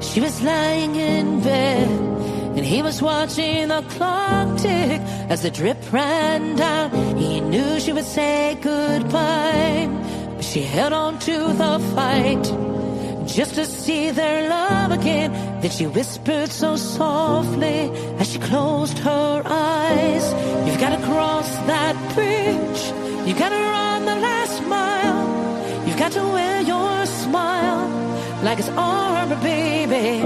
She was lying in bed, and he was watching the clock tick as the drip ran down. He knew she would say goodbye, She held on to the fight just to see their love again. Then she whispered so softly as she closed her eyes, you've got to cross that bridge, you got to run the last mile, you've got to wear your smile like it's armor, baby.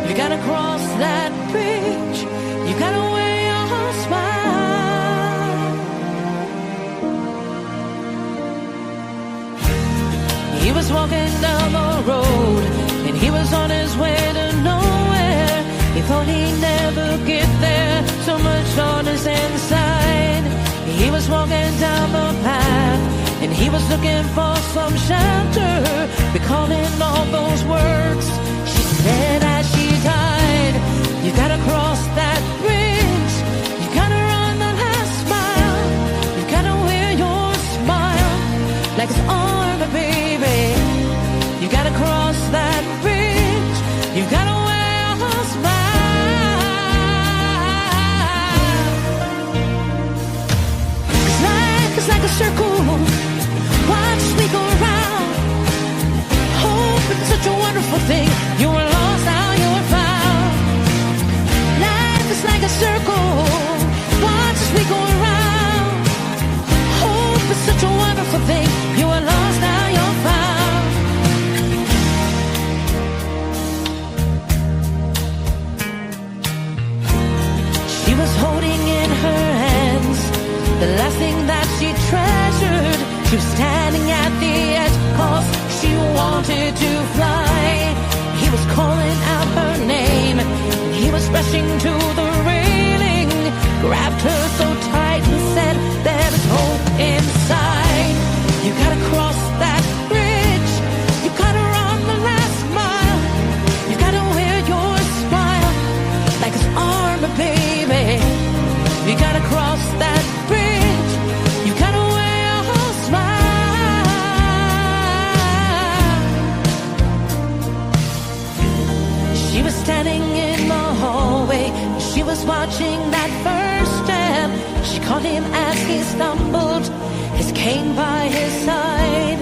You got to cross that bridge, you got to wear your smile. He was walking down the road and he was on his way to nowhere. He thought he'd never get there, so much on his inside. He was walking down the path and he was looking for some shelter, recalling all those words she said as she died. You gotta cross that bridge, you gotta run the last mile, you gotta wear your smile like it's armor, baby. You gotta cross that bridge, you gotta wear your smile. 'Cause life is like a circle, watch me go around. Hope is such a wonderful thing, you were lost, now you're found. Life is like a circle, watch as we go around. Hope is such a wonderful thing, you were lost, now you're found. She was holding in her hands the last thing that she treasured. She was standing at the edge 'cause she wanted to fly. He was calling out her name and he was rushing to the railing, grabbed her so tight and said, there is hope inside. You gotta cross that bridge, you gotta run the last mile, you gotta wear your smile like it's armor, baby. You gotta cross that bridge, you gotta wear your smile. She was standing in the hallway, she was watching that first step. She caught him as he stumbled, his cane by his side.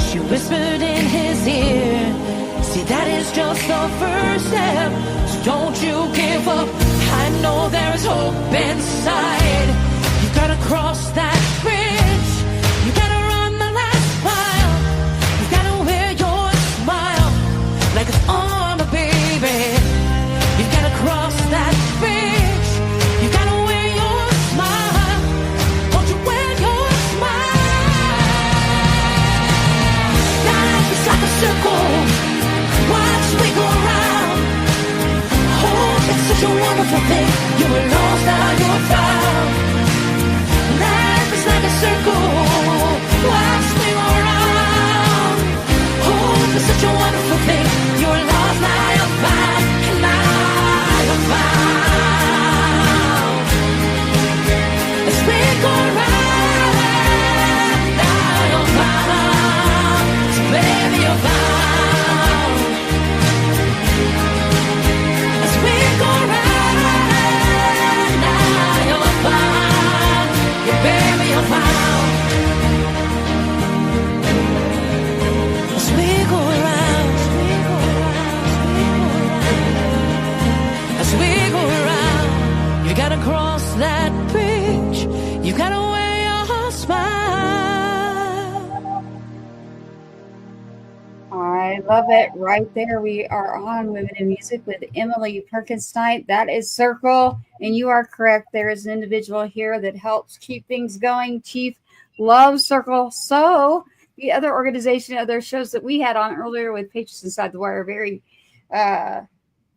She whispered in his ear, see, that is just the first step, so don't you give up, I know there is hope inside. You gotta cross that bridge, you gotta run the last mile, you gotta wear your smile like it's armor, baby. You gotta cross that bridge, you gotta wear your smile, won't you wear your smile. Life is like a circle, watch we go around. Hope it's such a wonderful thing, you were lost, now you're found. Life is like a circle, watch me go around. Hope is such a wonderful thing, you were lost, now you're found. And now you're found. As we go around, now you're found. So baby, you're found. As we go around, now you're found. Yeah, baby, you're found. As we go around, as we go around, you gotta cross that bridge, you gotta wear your smile. I love it. Right there, we are on Women in Music with Emily Perkins tonight. That is Circle, and you are correct. There is an individual here that helps keep things going. Chief loves Circle. So the other organization, other shows that we had on earlier with Patriots Inside the Wire, very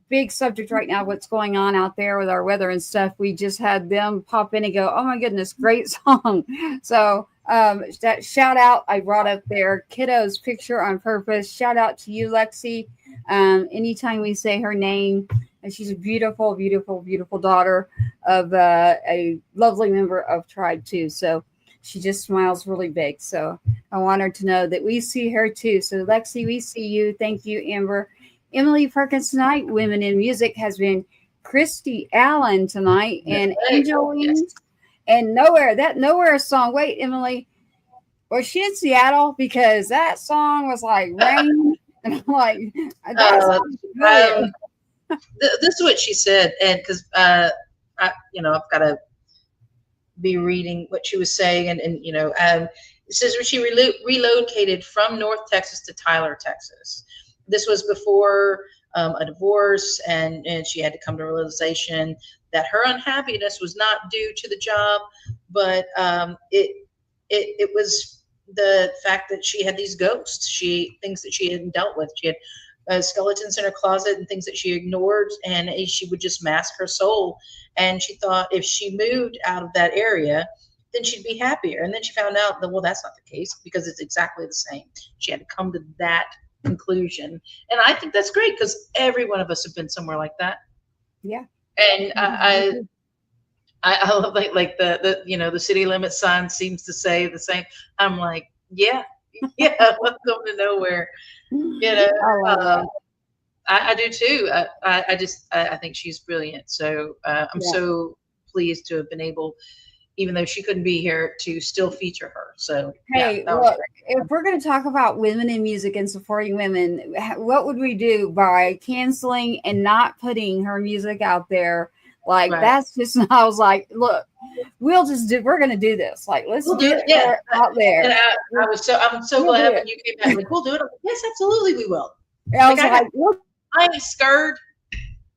big subject right now, what's going on out there with our weather and stuff. We just had them pop in and go, oh my goodness, great song. So that shout out, I brought up there Kiddo's picture on purpose. Shout out to you, Lexi. Anytime we say her name, and she's a beautiful, beautiful, beautiful daughter of a lovely member of Tribe too. So she just smiles really big. So I want her to know that we see her too. So Lexi, we see you. Thank you, Amber. Emily Perkins tonight. Women in Music has been Christy Allen tonight and Angel Wings and Nowhere. That Nowhere song. Wait, Emily. Was she in Seattle? Because that song was like rain. And I'm like, that Uh, sounds familiar. this is what she said, and because I've got to be reading what she was saying, and it says when she relocated from North Texas to Tyler, Texas. This was before a divorce, and she had to come to realization that her unhappiness was not due to the job, but it was the fact that she had these ghosts, things that she hadn't dealt with. She had skeletons in her closet and things that she ignored, and she would just mask her soul. And she thought if she moved out of that area, then she'd be happier. And then she found out that, well, that's not the case, because it's exactly the same. She had to come to that conclusion. And I think that's great, because every one of us have been somewhere like that. Yeah. And I love like the city limit sign seems to say the same. I'm like, yeah, welcome to nowhere. I love that. I do too. I think she's brilliant. So I'm so pleased to have been able, even though she couldn't be here, to still feature her. So hey, look, if we're going to talk about women in music and supporting women, what would we do by canceling and not putting her music out there? Like, that's just, I was like, look, we're going to do this. Like, let's do it out there. And I'm so glad when you came back, like, we'll do it. I'm like, yes, absolutely, we will. And I was like, look. I ain't scared.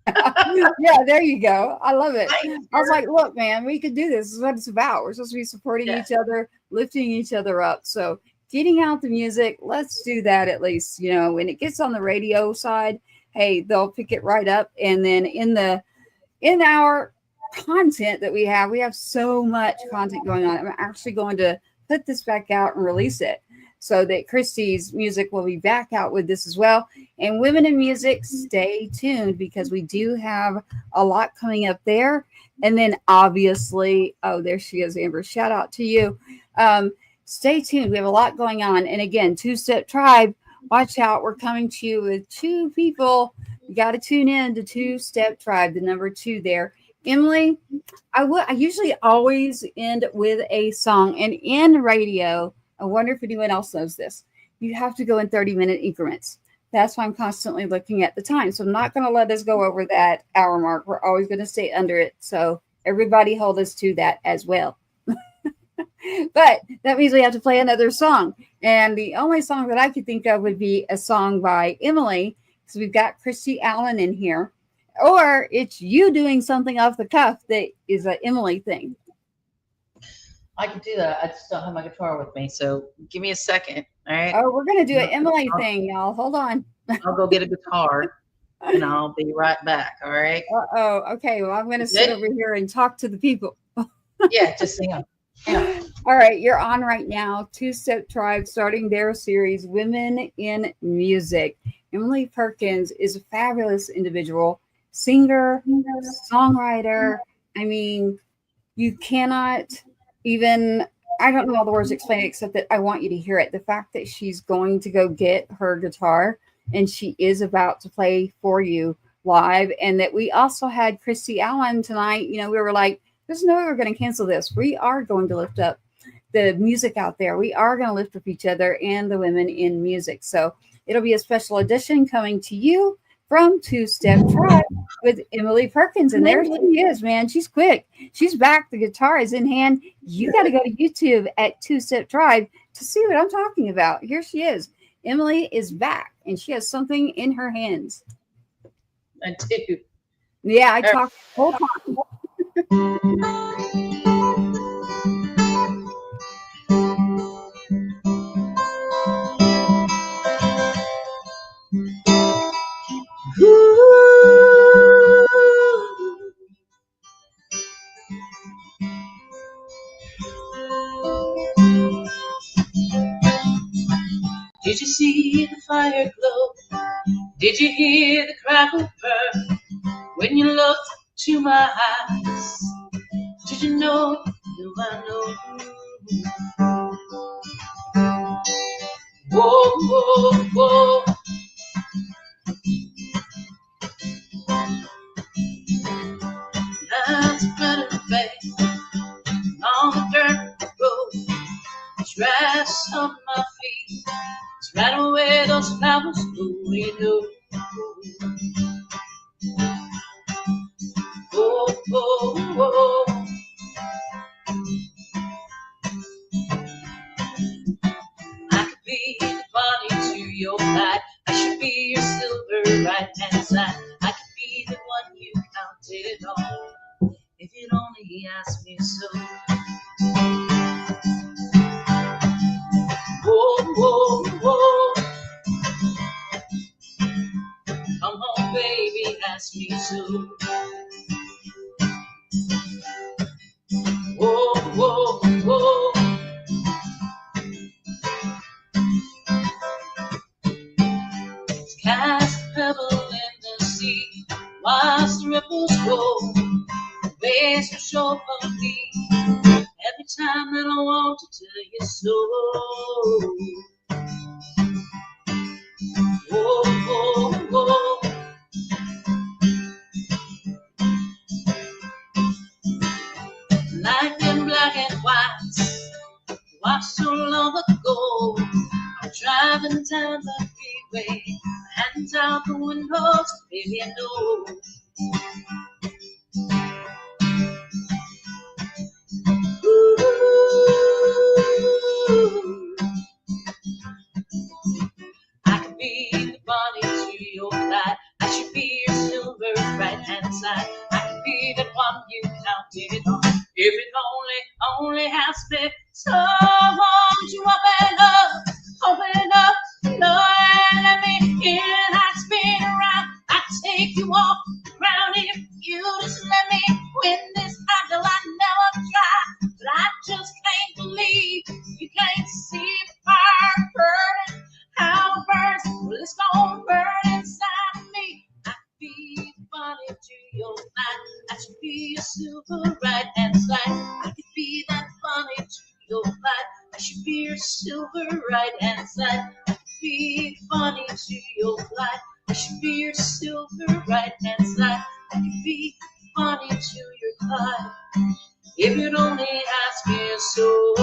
Yeah, there you go. I love it. I was like, look, man, we could do this. This is what it's about. We're supposed to be supporting each other, lifting each other up. So getting out the music, let's do that at least. When it gets on the radio side, hey, they'll pick it right up. And then in our content that we have so much content going on. I'm actually going to put this back out and release it so that Christy's music will be back out with this as well. And Women in Music, stay tuned, because we do have a lot coming up there. And then obviously, there she is, Amber. Shout out to you. Stay tuned. We have a lot going on. And again, Two Step Tribe, watch out. We're coming to you with 2 people. You got to tune in to Two Step Tribe, the number 2 there. Emily, I usually always end with a song. And in radio, I wonder if anyone else knows this, you have to go in 30-minute increments. That's why I'm constantly looking at the time. So I'm not going to let us go over that hour mark. We're always going to stay under it. So everybody hold us to that as well. But that means we have to play another song. And the only song that I could think of would be a song by Emily, because we've got Christy Allen in here. Or it's you doing something off the cuff that is an Emily thing. I can do that. I just don't have my guitar with me. So give me a second. All right. Oh, we're going to do an Emily thing, y'all. Hold on. I'll go get a guitar and I'll be right back. All right. Okay. Well, I'm going to sit over here and talk to the people. Yeah, just sing them. Yeah. All right. You're on right now. Two Step Tribe starting their series, Women in Music. Emily Perkins is a fabulous individual, singer, songwriter. I mean, you cannot even, I don't know all the words to explain it, except that I want you to hear it. The fact that she's going to go get her guitar and she is about to play for you live, and that we also had Christy Allen tonight. We were like, there's no way we're going to cancel this. We are going to lift up the music out there. We are going to lift up each other and the women in music. So it'll be a special edition coming to you from Two Step Tribe with Emily Perkins. And there she is, man. She's quick. She's back. The guitar is in hand. You got to go to YouTube at Two Step Tribe to see what I'm talking about. Here she is. Emily is back, and she has something in her hands. I do. Yeah, I talked the whole time. Did you see the fire glow? Did you hear the crackle burn when you looked to my eyes? Did you know I know? Whoa, whoa, whoa. That's better face on the dirt road. Try grass on my feet. It's right where those flowers bloom, you know. Oh, oh, oh. I could be the Bonnie to your light. I should be your silver right hand side. I could be the one you counted on if you'd only ask me so. Whoa, whoa, whoa. Come on, baby, ask me so. Whoa, whoa, whoa. Cast a pebble in the sea, watch the ripples go. Waves so short for me. Every time that I want to tell you so. Whoa, whoa, whoa. Like them black and whites, watched so long ago. I'm driving down the freeway, hands out the windows, baby, I know. I could be the Bonnie to your light. I should be your silver right hand side. I could be the one you counted on if it only has been so. Won't you open up, Lord, and let me in. I spin around, I take you off the ground if you just let me win this battle. I never tried, but I just can't believe you can't see the fire burning. How it burns, well, it's gonna burn inside of me. I could be the Bonnie to your light. I should be your silver right hand side. I could be that Bonnie to your light. I should be your silver right hand side. I could be the Bonnie to your light. I should be your silver right hand side. I could be the Bonnie to your light. If you'd only ask me so.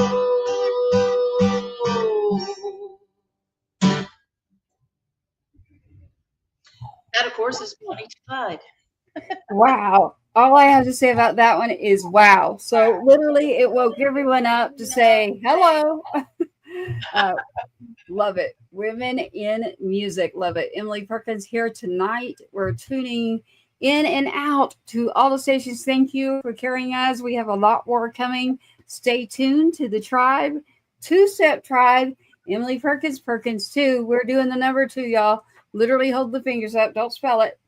That, of course, is Bonnie to Clyde. Wow. All I have to say about that one is wow. So literally it woke everyone up to say hello. Love it. Women in music. Love it. Emily Perkins here tonight. We're tuning in and out to all the stations. Thank you for carrying us. We have a lot more coming. Stay tuned to the tribe, two-step tribe. Emily Perkins, Perkins 2. We're doing the number 2, y'all. Literally hold the fingers up. Don't spell it.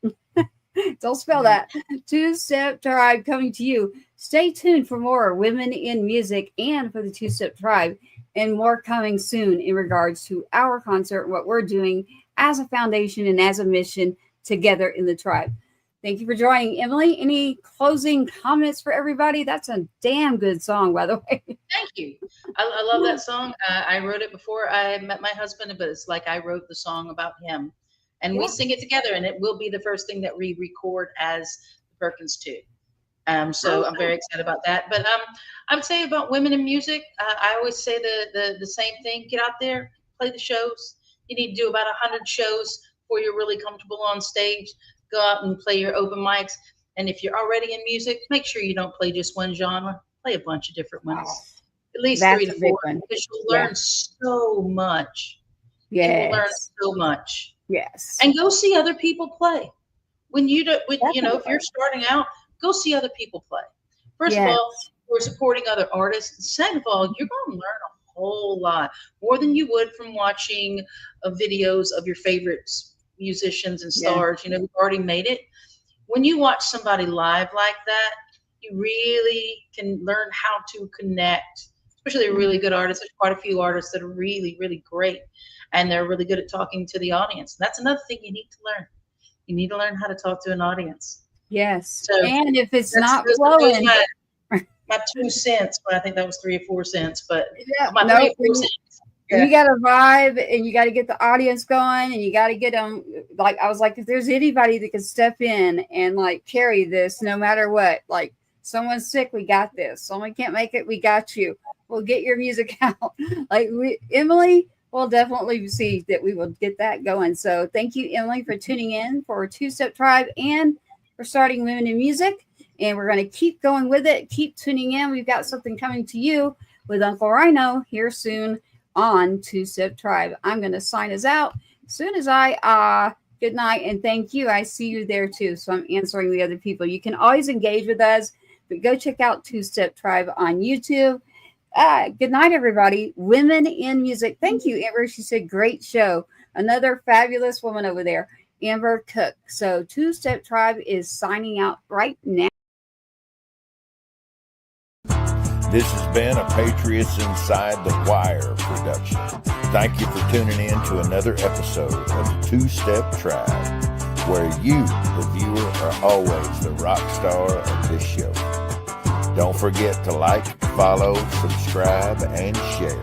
Don't spell that. Two-step tribe coming to you. Stay tuned for more women in music and for the two-step tribe, and more coming soon in regards to our concert, what we're doing as a foundation and as a mission together in the tribe. Thank you for joining. Emily, any closing comments for everybody? That's a damn good song, by the way. Thank you. I love that song. I wrote it before I met my husband, but it's like I wrote the song about him. And we sing it together, and it will be the first thing that we record as the Perkins 2. So I'm very excited about that. But I would say about women in music, I always say the same thing. Get out there, play the shows. You need to do about 100 shows before you're really comfortable on stage. Go out and play your open mics. And if you're already in music, make sure you don't play just one genre. Play a bunch of different ones. At least That's 3 to 4, because you'll learn so much. Yes. You will learn so much. Yes. And go see other people play. When you do, if you're starting out, go see other people play. First of all, we're supporting other artists. Second of all, you're going to learn a whole lot more than you would from watching videos of your favorite musicians and stars. Who've already made it. When you watch somebody live like that, you really can learn how to connect. Especially a really good artist. There's quite a few artists that are really, really great. And they're really good at talking to the audience. That's another thing you need to learn. You need to learn how to talk to an audience. Yes. So and if it's not flowing. My 2 cents, but I think that was 3 or 4 cents. But my 3 or 4 cents. You got to vibe, and you got to get the audience going, and you got to get them. Like, I was like, if there's anybody that can step in and like carry this no matter what, like someone's sick, we got this. Someone can't make it, we got you. we'll get your music out. Emily will definitely see that we will get that going. So thank you, Emily, for tuning in for Two-Step Tribe and for starting Women in Music. And we're going to keep going with it. Keep tuning in. We've got something coming to you with Uncle Rhino here soon on Two-Step Tribe. I'm going to sign us out as soon as I good night and thank you. I see you there too. So I'm answering the other people. You can always engage with us, but go check out Two-Step Tribe on YouTube. Good night, everybody. Women in Music. Thank you, Amber. She said, great show. Another fabulous woman over there, Amber Cook. So Two-Step Tribe is signing out right now. This has been a Patriots Inside the Wire production. Thank you for tuning in to another episode of the Two-Step Tribe, where you, the viewer, are always the rock star of this show. Don't forget to like, follow, subscribe, and share.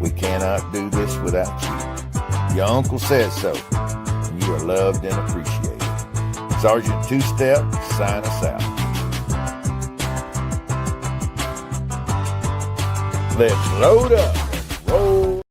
We cannot do this without you. Your uncle says so, and you are loved and appreciated. Sergeant Two-Step, sign us out. Let's load up.